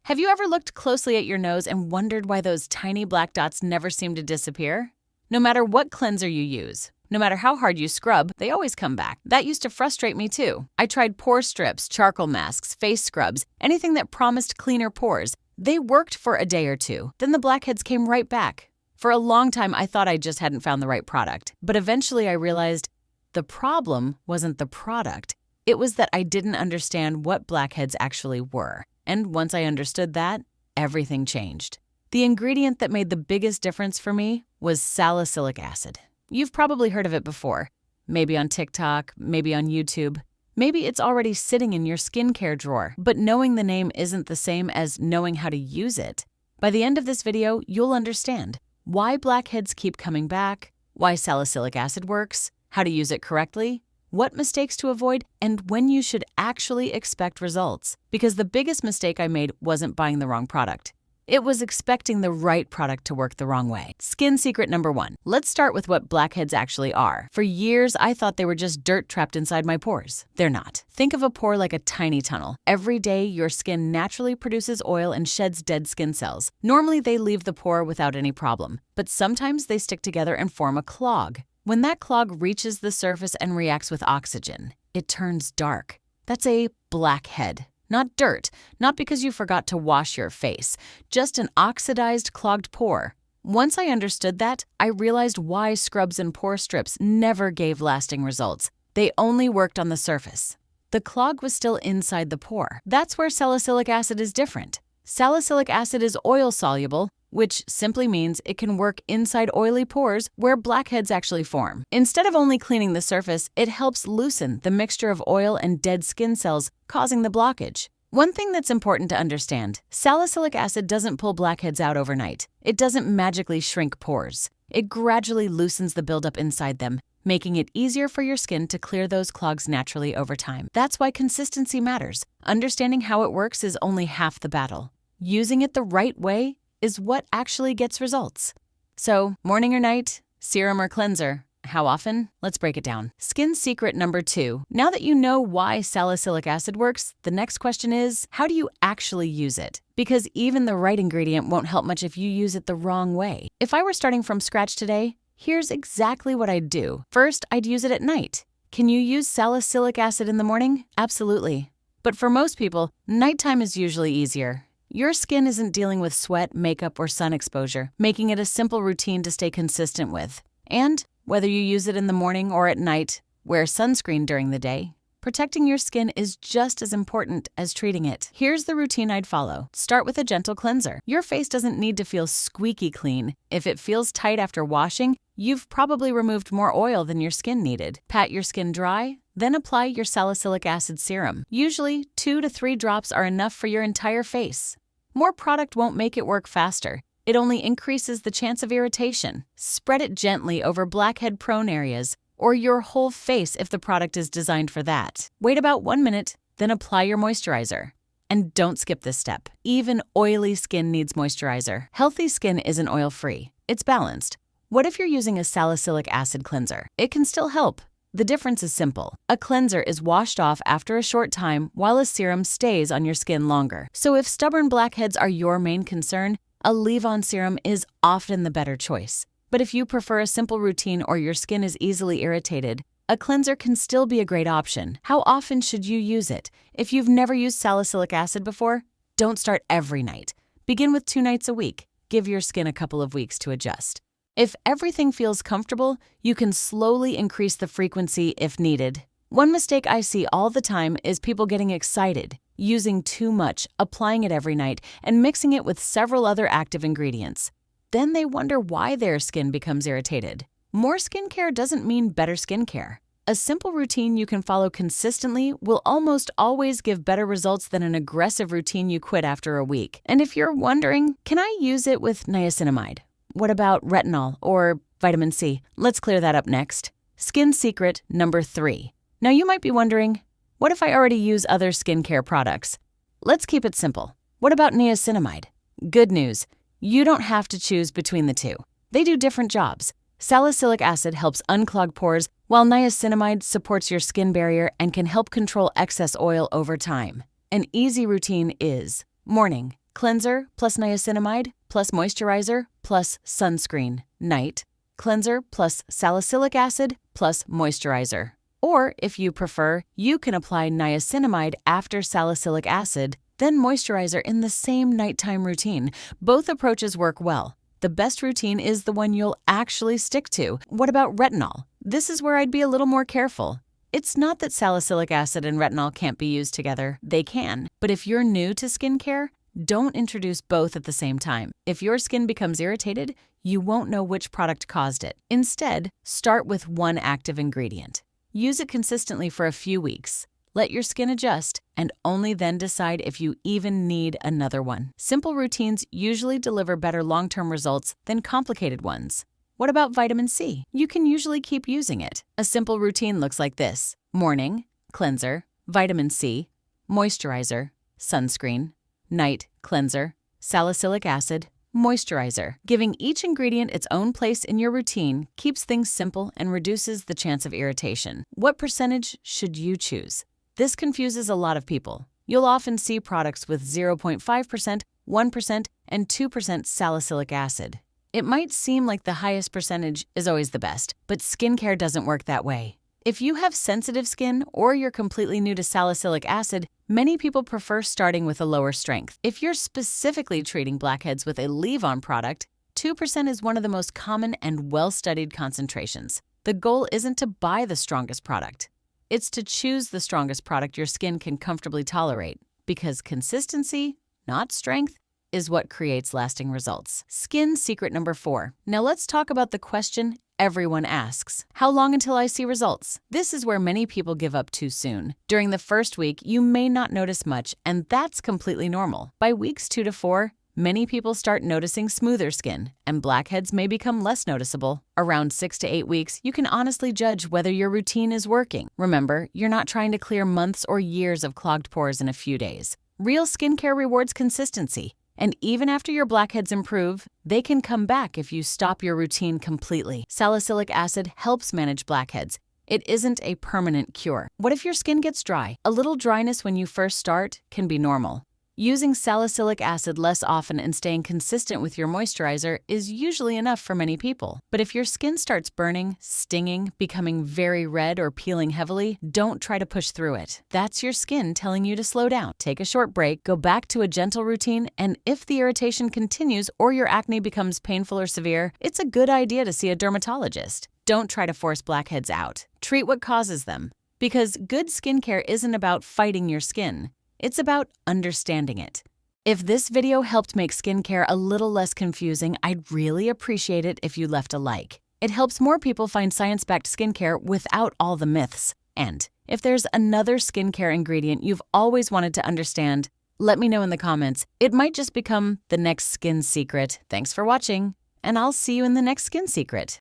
Have you ever looked closely at your nose and wondered why those tiny black dots never seem to disappear? No matter what cleanser you use, no matter how hard you scrub, they always come back. That used to frustrate me too. I tried pore strips, charcoal masks, face scrubs, anything that promised cleaner pores. They worked for a day or two. Then the blackheads came right back. For a long time, I thought I just hadn't found the right product. But eventually I realized the problem wasn't the product. It was that I didn't understand what blackheads actually were. And once I understood that, everything changed. The ingredient that made the biggest difference for me was salicylic acid. You've probably heard of it before, maybe on TikTok, maybe on YouTube. Maybe it's already sitting in your skincare drawer, but knowing the name isn't the same as knowing how to use it. By the end of this video, you'll understand why blackheads keep coming back, why salicylic acid works, how to use it correctly, what mistakes to avoid, and when you should actually expect results. Because the biggest mistake I made wasn't buying the wrong product. It was expecting the right product to work the wrong way. Skin secret number 1. Let's start with what blackheads actually are. For years, I thought they were just dirt trapped inside my pores. They're not. Think of a pore like a tiny tunnel. Every day, your skin naturally produces oil and sheds dead skin cells. Normally, they leave the pore without any problem, but sometimes they stick together and form a clog. When that clog reaches the surface and reacts with oxygen, it turns dark. That's a blackhead. Not dirt, not because you forgot to wash your face, just an oxidized, clogged pore. Once I understood that, I realized why scrubs and pore strips never gave lasting results. They only worked on the surface. The clog was still inside the pore. That's where salicylic acid is different. Salicylic acid is oil-soluble, which simply means it can work inside oily pores where blackheads actually form. Instead of only cleaning the surface, it helps loosen the mixture of oil and dead skin cells, causing the blockage. One thing that's important to understand, salicylic acid doesn't pull blackheads out overnight. It doesn't magically shrink pores. It gradually loosens the buildup inside them, making it easier for your skin to clear those clogs naturally over time. That's why consistency matters. Understanding how it works is only half the battle. Using it the right way is what actually gets results. So, morning or night, serum or cleanser, how often? Let's break it down. Skin secret number 2. Now that you know why salicylic acid works, the next question is, how do you actually use it? Because even the right ingredient won't help much if you use it the wrong way. If I were starting from scratch today, here's exactly what I'd do. First, I'd use it at night. Can you use salicylic acid in the morning? Absolutely. But for most people, nighttime is usually easier. Your skin isn't dealing with sweat, makeup, or sun exposure, making it a simple routine to stay consistent with. And whether you use it in the morning or at night, wear sunscreen during the day. Protecting your skin is just as important as treating it. Here's the routine I'd follow. Start with a gentle cleanser. Your face doesn't need to feel squeaky clean. If it feels tight after washing, you've probably removed more oil than your skin needed. Pat your skin dry, then apply your salicylic acid serum. Usually, 2 to 3 drops are enough for your entire face. More product won't make it work faster. It only increases the chance of irritation. Spread it gently over blackhead-prone areas, or your whole face if the product is designed for that. Wait about 1 minute, then apply your moisturizer. And don't skip this step. Even oily skin needs moisturizer. Healthy skin isn't oil-free. It's balanced. What if you're using a salicylic acid cleanser? It can still help. The difference is simple. A cleanser is washed off after a short time while a serum stays on your skin longer. So if stubborn blackheads are your main concern, a leave-on serum is often the better choice. But if you prefer a simple routine or your skin is easily irritated, a cleanser can still be a great option. How often should you use it? If you've never used salicylic acid before, don't start every night. Begin with 2 nights a week. Give your skin a couple of weeks to adjust. If everything feels comfortable, you can slowly increase the frequency if needed. One mistake I see all the time is people getting excited, using too much, applying it every night, and mixing it with several other active ingredients. Then they wonder why their skin becomes irritated. More skincare doesn't mean better skincare. A simple routine you can follow consistently will almost always give better results than an aggressive routine you quit after a week. And if you're wondering, can I use it with niacinamide? What about retinol or vitamin C? Let's clear that up next. Skin secret number 3. Now you might be wondering, what if I already use other skincare products? Let's keep it simple. What about niacinamide? Good news, you don't have to choose between the two. They do different jobs. Salicylic acid helps unclog pores, while niacinamide supports your skin barrier and can help control excess oil over time. An easy routine is morning, Cleanser plus niacinamide plus moisturizer plus sunscreen. Night. Cleanser plus salicylic acid plus moisturizer. Or, if you prefer, you can apply niacinamide after salicylic acid, then moisturizer in the same nighttime routine. Both approaches work well. The best routine is the one you'll actually stick to. What about retinol? This is where I'd be a little more careful. It's not that salicylic acid and retinol can't be used together. They can. But if you're new to skincare, don't introduce both at the same time. If your skin becomes irritated, you won't know which product caused it. Instead, start with one active ingredient. Use it consistently for a few weeks. Let your skin adjust, and only then decide if you even need another one. Simple routines usually deliver better long-term results than complicated ones. What about vitamin C? You can usually keep using it. A simple routine looks like this: morning, cleanser, vitamin C, moisturizer, sunscreen, night, cleanser, salicylic acid, moisturizer. Giving each ingredient its own place in your routine keeps things simple and reduces the chance of irritation. What percentage should you choose? This confuses a lot of people. You'll often see products with 0.5%, 1%, and 2% salicylic acid. It might seem like the highest percentage is always the best, but skincare doesn't work that way. If you have sensitive skin or you're completely new to salicylic acid, many people prefer starting with a lower strength. If you're specifically treating blackheads with a leave-on product, 2% is one of the most common and well-studied concentrations. The goal isn't to buy the strongest product. It's to choose the strongest product your skin can comfortably tolerate, because consistency, not strength, is what creates lasting results. Skin secret number 4. Now let's talk about the question everyone asks: how long until I see results? This is where many people give up too soon. During the first week, you may not notice much, and that's completely normal. By weeks 2 to 4, many people start noticing smoother skin, and blackheads may become less noticeable. Around 6 to 8 weeks, you can honestly judge whether your routine is working. Remember, you're not trying to clear months or years of clogged pores in a few days. Real skincare rewards consistency, and even after your blackheads improve, they can come back if you stop your routine completely. Salicylic acid helps manage blackheads. It isn't a permanent cure. What if your skin gets dry? A little dryness when you first start can be normal. Using salicylic acid less often and staying consistent with your moisturizer is usually enough for many people. But if your skin starts burning, stinging, becoming very red, or peeling heavily, don't try to push through it. That's your skin telling you to slow down. Take a short break, go back to a gentle routine, and if the irritation continues or your acne becomes painful or severe, it's a good idea to see a dermatologist. Don't try to force blackheads out. Treat what causes them. Because good skincare isn't about fighting your skin. It's about understanding it. If this video helped make skincare a little less confusing, I'd really appreciate it if you left a like. It helps more people find science-backed skincare without all the myths. And if there's another skincare ingredient you've always wanted to understand, let me know in the comments. It might just become the next skin secret. Thanks for watching, and I'll see you in the next skin secret.